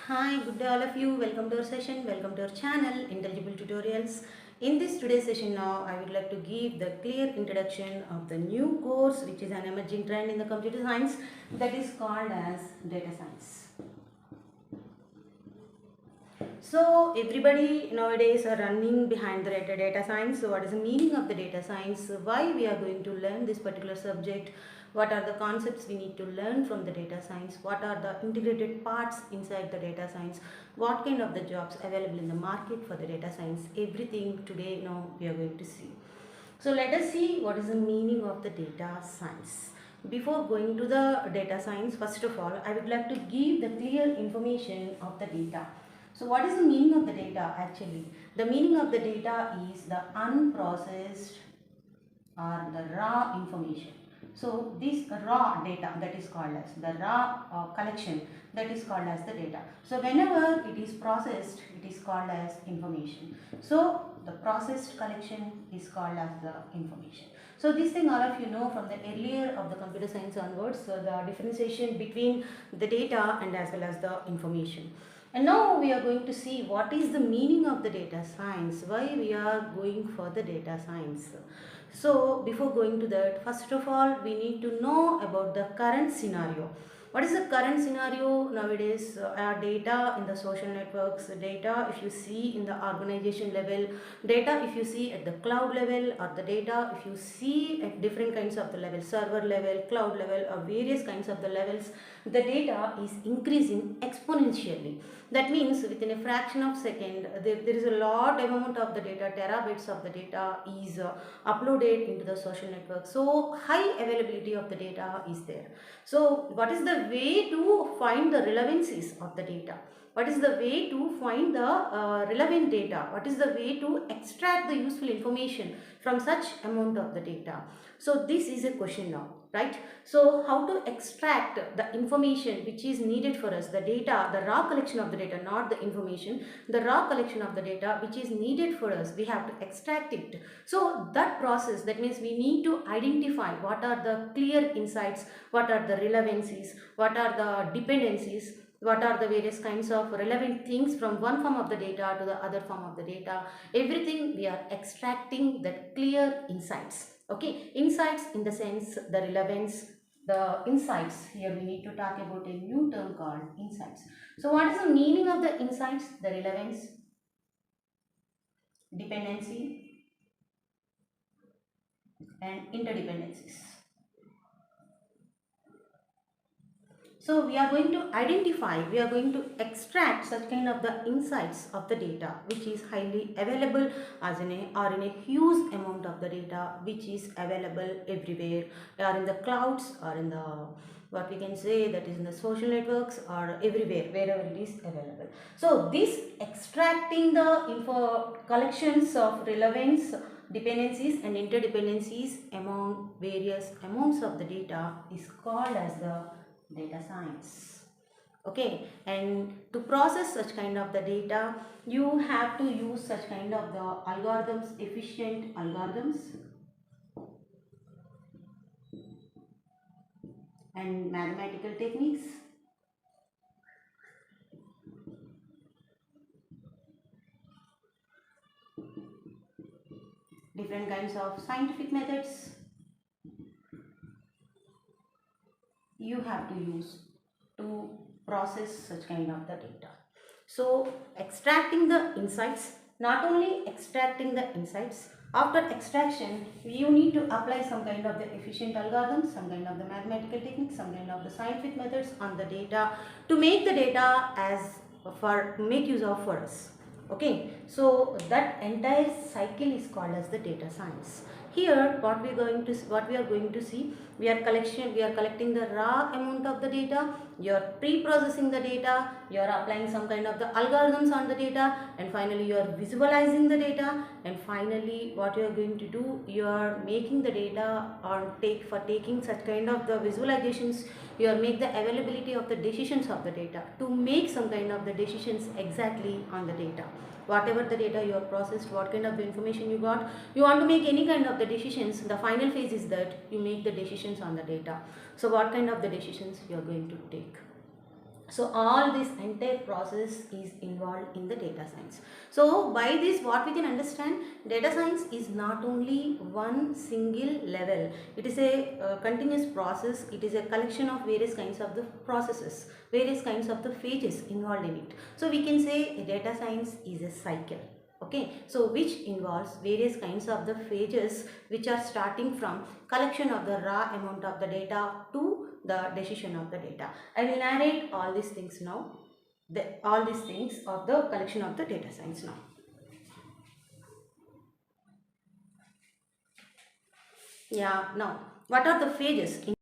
Hi, good day all of you. Welcome to our session. Welcome to our channel, Intelligible Tutorials. In this today's session now, I would like to give the clear introduction of the new course which is an emerging trend in the computer science that is called as Data Science. So everybody nowadays are running behind the data science. So what is the meaning of the data science? Why we are going to learn this particular subject? What are the concepts we need to learn from the data science? What are the integrated parts inside the data science? What kind of the jobs available in the market for the data science? Everything today now we are going to see. So let us see what is the meaning of the data science. Before going to the data science, first of all, I would like to give the clear information of the data. So what is the meaning of the data actually? The meaning of the data is the unprocessed or the raw information. So this raw data, that is called as the raw collection, that is called as the data. So whenever it is processed, it is called as information. So the processed collection is called as the information. So this thing all of you know from the earlier of the computer science onwards, so the differentiation between the data and as well as the information. And now we are going to see what is the meaning of the data science, why we are going for the data science. So before going to that, first of all, we need to know about the current scenario. What is the current scenario nowadays? Our data in the social networks, data if you see in the organization level, data if you see at the cloud level, or the data if you see at different kinds of the level, server level, cloud level, or various kinds of the levels, the data is increasing exponentially. That means within a fraction of second, there is a lot amount of the data, terabytes of the data is uploaded into the social network. So high availability of the data is there. So what is the way to find the relevancies of the data? What is the way to find the relevant data? What is the way to extract the useful information from such amount of the data? So this is a question now, right? So how to extract the information which is needed for us, the data, the raw collection of the data, not the information, the raw collection of the data which is needed for us, we have to extract it. So that process, that means we need to identify what are the clear insights, what are the relevancies, what are the dependencies, what are the various kinds of relevant things from one form of the data to the other form of the data. Everything we are extracting that clear insights. Okay, insights in the sense the relevance, the insights. Here we need to talk about a new term called insights. So what is the meaning of the insights? The relevance, dependency and interdependencies. So we are going to identify, we are going to extract such kind of the insights of the data which is highly available as in a or in a huge amount of the data which is available everywhere, or in the clouds, or in the what we can say that is in the social networks, or everywhere wherever it is available. So this extracting the info collections of relevance, dependencies and interdependencies among various amounts of the data is called as the data science. Okay, and to process such kind of the data, you have to use such kind of the algorithms, efficient algorithms and mathematical techniques. Different kinds of scientific methods you have to use to process such kind of the data. So extracting the insights, not only extracting the insights, after extraction you need to apply some kind of the efficient algorithms, some kind of the mathematical techniques, some kind of the scientific methods on the data to make the data as for make use of for us. Okay, so that entire cycle is called as the data science. Here what we are going to see, we are collecting the raw amount of the data, you are pre-processing the data, you are applying some kind of the algorithms on the data, and finally you are visualizing the data, and finally what you are going to do, you are making the data or taking such kind of the visualizations, you are make the availability of the decisions of the data to make some kind of the decisions exactly on the data. Whatever the data you have processed, what kind of the information you got, you want to make any kind of the decisions, the final phase is that you make the decisions on the data. So what kind of the decisions you are going to take? So all this entire process is involved in the data science. So by this what we can understand, data science is not only one single level. It is a continuous process. It is a collection of various kinds of the processes, various kinds of the phases involved in it. So we can say data science is a cycle. Okay, so which involves various kinds of the phases which are starting from collection of the raw amount of the data to the decision of the data. I will narrate all these things now, all these things of the collection of the data science now. Yeah, now what are the phases